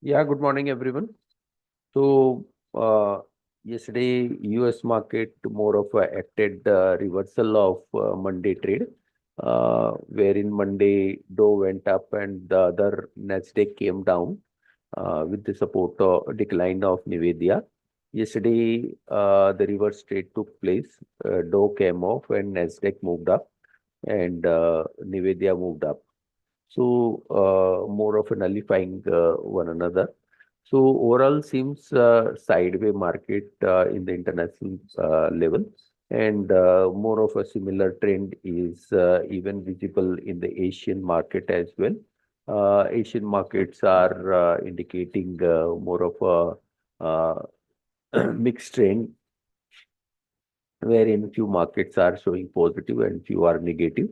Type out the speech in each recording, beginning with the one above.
Yeah, good morning, everyone. So, yesterday, US market more of a acted reversal of Monday trade, wherein Monday Dow went up and the other Nasdaq came down with the support of decline of Nvidia. Yesterday, the reverse trade took place. Dow came off and Nasdaq moved up, and Nvidia moved up. So more of a nullifying one another. So overall seems sideway market in the international level, and more of a similar trend is even visible in the Asian market as well. Asian markets are indicating more of a mixed trend, wherein few markets are showing positive and few are negative.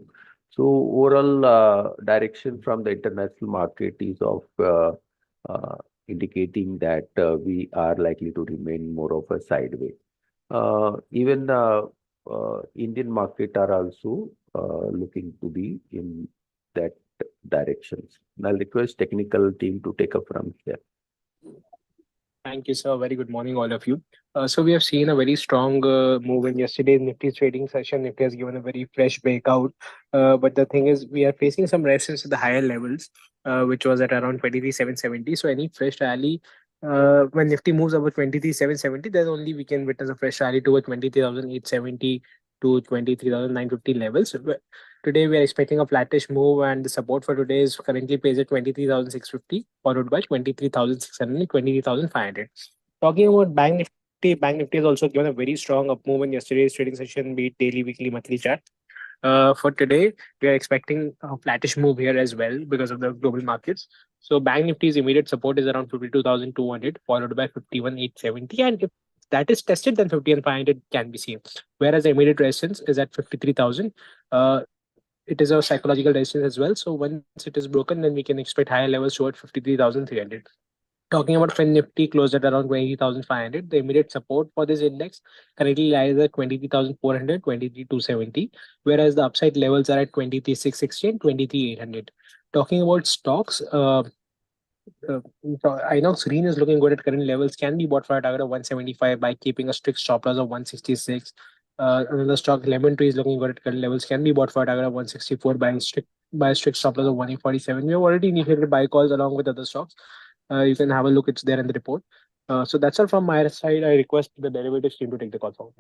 So overall direction from the international market is of indicating that we are likely to remain more of a sideway. Even Indian market are also looking to be in that directions. I'll request technical team to take up from here. Thank you, sir. Very good morning, all of you. So we have seen a very strong move in yesterday's Nifty trading session. Nifty has given a very fresh breakout. But the thing is, we are facing some resistance at the higher levels, which was at around 23,770. So any fresh rally, when Nifty moves above 23,770, then only we can witness a fresh rally toward 23,870 to 23,950 levels. Today we are expecting a flattish move, and the support for today is currently placed at 23,650, followed by 23,600 and 23,500. Talking about Bank Nifty has also given a very strong up move in yesterday's trading session, be it daily, weekly, monthly chart. For today, we are expecting a flattish move here as well because of the global markets. So Bank Nifty's immediate support is around 52,200, followed by 51,870, and if that is tested, then 50,500 can be seen. Whereas the immediate resistance is at 53,000. It is a psychological resistance as well. So once it is broken, then we can expect higher levels toward 53,300. Talking about Fin Nifty closed at around 20,500. The immediate support for this index currently lies at 23,400, 23,270, whereas the upside levels are at 23,660 and 23,800. Talking about stocks, uh, Inox Green is looking good at current levels, can be bought for a target of 175 by keeping a strict stop loss of 166. Another stock, Lemon Tree, is looking good at current levels, can be bought for a target of 164 by a strict stop loss of 147. We have already initiated buy calls along with other stocks. You can have a look; it's there in the report. So that's all from my side. I request the derivatives team to take the call forward.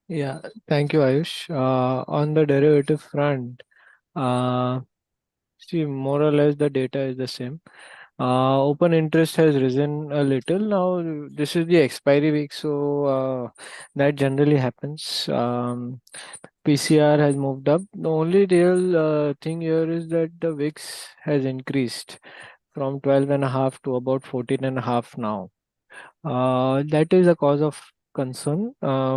Yeah, thank you, Ayush. On the derivative front, uh, see, more or less the data is the same. Open interest has risen a little. Now, this is the expiry week, so that generally happens. PCR has moved up. The only real thing here is that the VIX has increased from 12 and a half to about 14 and a half now. That is a cause of concern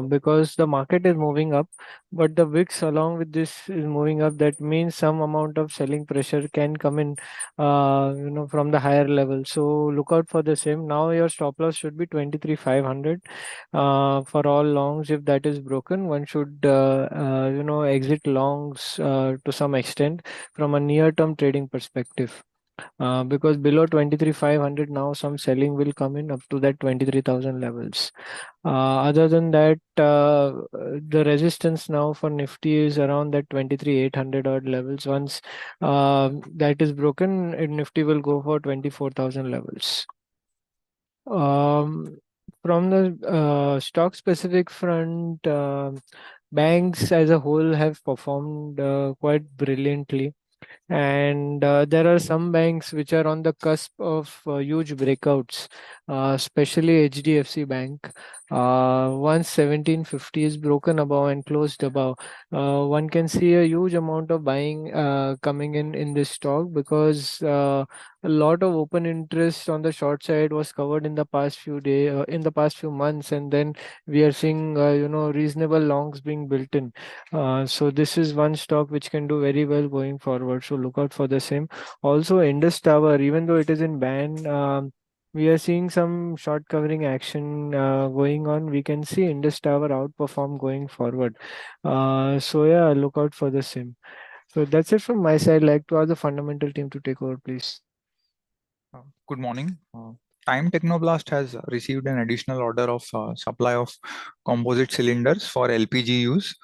because the market is moving up, but the VIX along with this is moving up. That means some amount of selling pressure can come in, from the higher level. So look out for the same. Now your stop loss should be 23,500 for all longs. If that is broken, one should, exit longs to some extent from a near-term trading perspective. Because below 23,500 now some selling will come in up to that 23,000 levels. Other than that, the resistance now for Nifty is around that 23,800 odd levels. Once that is broken, Nifty will go for 24,000 levels. From the stock specific front, banks as a whole have performed quite brilliantly, and there are some banks which are on the cusp of huge breakouts, especially HDFC Bank. Once 1750 is broken above and closed above, one can see a huge amount of buying coming in this stock, because a lot of open interest on the short side was covered in the past few days, in the past few months, and then we are seeing reasonable longs being built in. So this is one stock which can do very well going forward. So look out for the same. Also, Indus Tower, even though it is in ban, we are seeing some short covering action going on. We can see Indus Tower outperform going forward. So yeah, look out for the same. So that's it from my side. Like to ask the fundamental team to take over, please. Good morning. Time Technoblast has received an additional order of supply of composite cylinders for LPG use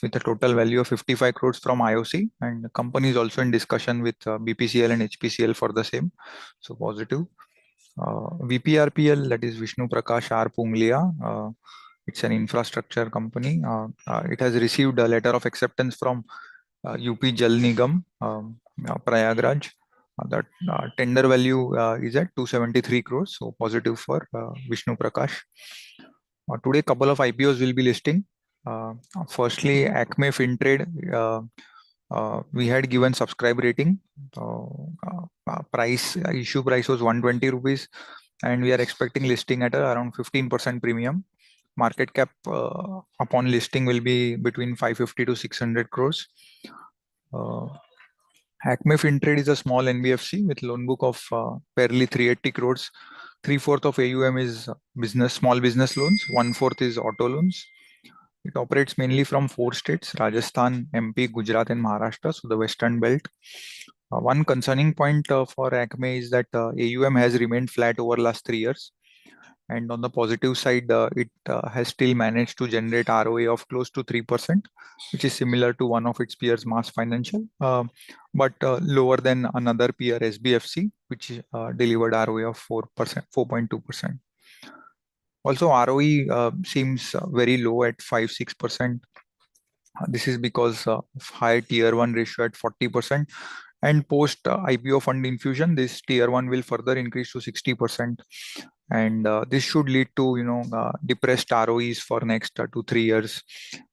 with a total value of 55 crores from IOC, and the company is also in discussion with BPCL and HPCL for the same. So positive. VPRPL, that is Vishnu Prakash R. Punglia. It's an infrastructure company. It has received a letter of acceptance from UP Jal Nigam, Prayagraj. That tender value is at 273 crores, so positive for Vishnu Prakash. Today, couple of IPOs will be listing. Firstly, Acme Fintrade. We had given subscribe rating. Issue price was 120 rupees, and we are expecting listing at around 15% premium. Market cap upon listing will be between 550 to 600 crores. Acme Fintrade is a small NBFC with loan book of barely 380 crores. 3/4 of AUM is small business loans. 1/4 is auto loans. It operates mainly from 4 states: Rajasthan, MP, Gujarat, and Maharashtra, so the Western Belt. One concerning point for Acme is that AUM has remained flat over last 3 years. And on the positive side, it has still managed to generate ROA of close to 3%, which is similar to one of its peers, Mass Financial, but lower than another peer, SBFC, which delivered ROA of 4%, 4.2%. Also, ROE seems very low at 5-6%. This is because of high tier 1 ratio at 40%. And post IPO fund infusion, this tier 1 will further increase to 60%. And this should lead to depressed ROEs for next 2-3 years.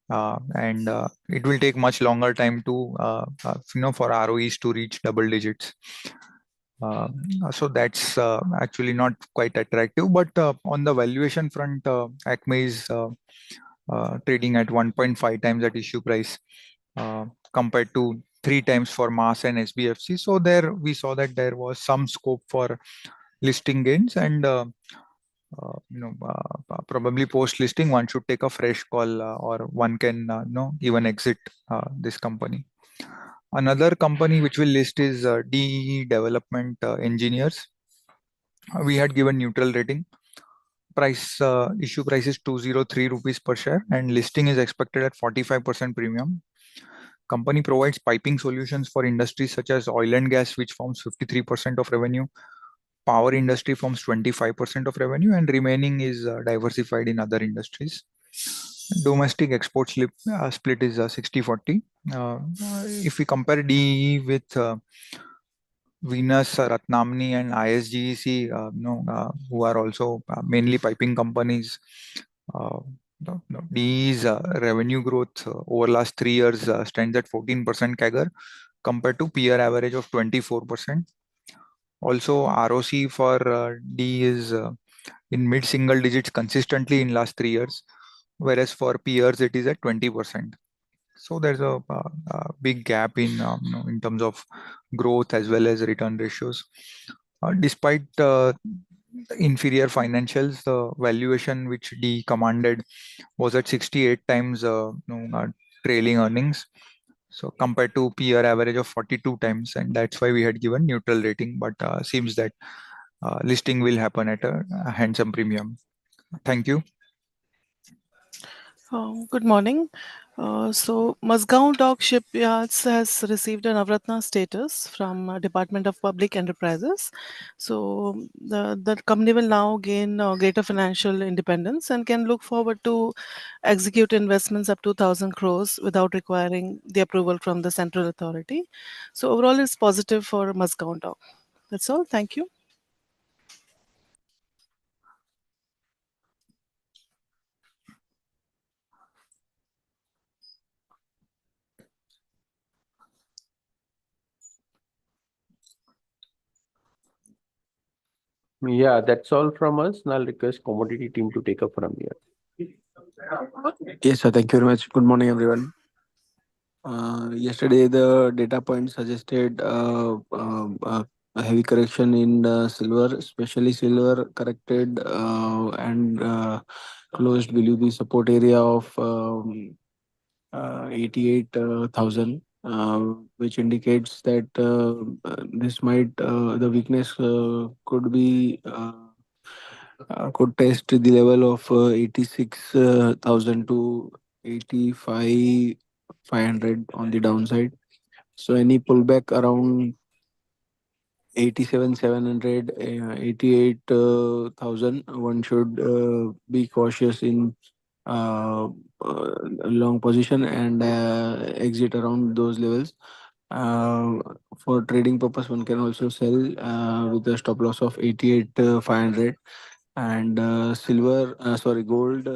And it will take much longer time to for ROEs to reach double digits. So that's actually not quite attractive. But on the valuation front, Acme is trading at 1.5 times at issue price compared to 3 times for Mass and SBFC. So there we saw that there was some scope for listing gains, and probably post listing one should take a fresh call, or one can even exit this company. Another company which will list is DE Development Engineers. We had given neutral rating. Issue price is 203 rupees per share, and listing is expected at 45% premium. Company provides piping solutions for industries such as oil and gas, which forms 53% of revenue. Power industry forms 25% of revenue, and remaining is diversified in other industries. Domestic export split is 60-40. If we compare DE with Venus, Ratnamni, and ISGEC, who are also mainly piping companies, DE's revenue growth over last 3 years stands at 14% CAGR compared to peer average of 24%. Also, ROC for DE is in mid-single digits consistently in last 3 years, whereas for peers it is at 20%. So there's a big gap in terms of growth as well as return ratios. Despite inferior financials, the valuation which DE commanded was at 68 times trailing earnings. So compared to peer average of 42 times, and that's why we had given neutral rating. But seems that listing will happen at a handsome premium. Thank you. Good morning. So Mazgaon Dock Shipyards has received a Navratna status from Department of Public Enterprises. So the company will now gain greater financial independence and can look forward to execute investments up to 1,000 crores without requiring the approval from the central authority. So overall, it's positive for Mazgaon Dock. That's all. Thank you. Yeah, that's all from us. Now I'll request commodity team to take up from here. Yes, sir. Thank you very much. Good morning, everyone. Yesterday, the data point suggested a heavy correction in silver, especially silver corrected and closed below the support area of 88,000. which indicates that the weakness could be could test the level of 86,000 to 85,500 on the downside. So any pullback around 87,700, 88,000, one should be cautious in uh, a long position and exit around those levels. Uh, for trading purpose, one can also sell with a stop loss of 88,500. And gold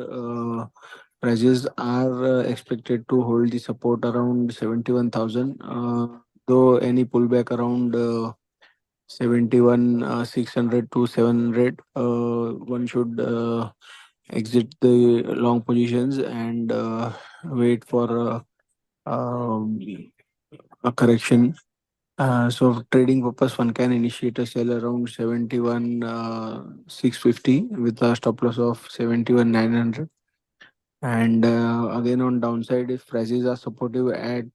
prices are expected to hold the support around 71,000. Though any pullback around 71 600 to 700, one should exit the long positions and wait for um, a correction. So for trading purpose, one can initiate a sell around 71 650 with a stop loss of 71 900. And again, on downside, if prices are supportive and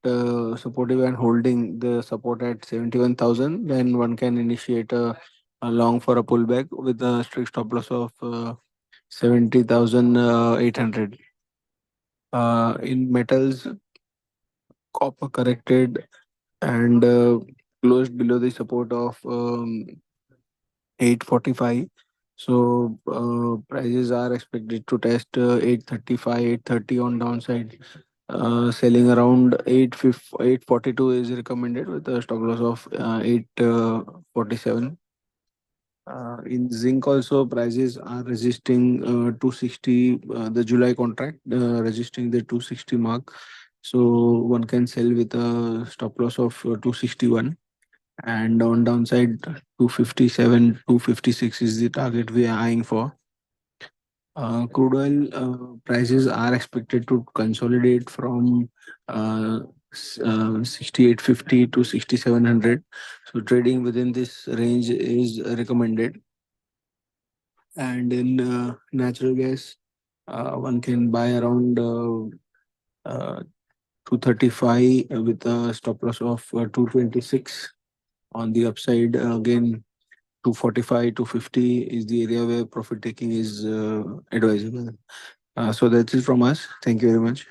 holding the support at 71,000, then one can initiate a long for a pullback with a strict stop loss of 70,800. In metals, copper corrected and closed below the support of 845. So prices are expected to test 835, 830 on downside. Selling around 842 is recommended with a stop loss of 847. In zinc also, prices are resisting 260, the July contract resisting the 260 mark. So one can sell with a stop loss of 261. And on downside, 257, 256 is the target we are eyeing for. Crude oil prices are expected to consolidate from 6850 to 6700. So trading within this range is recommended. And in natural gas, one can buy around 235 with a stop loss of 226. On the upside, again, 245, 250 is the area where profit taking is advisable. So that's it from us. Thank you very much.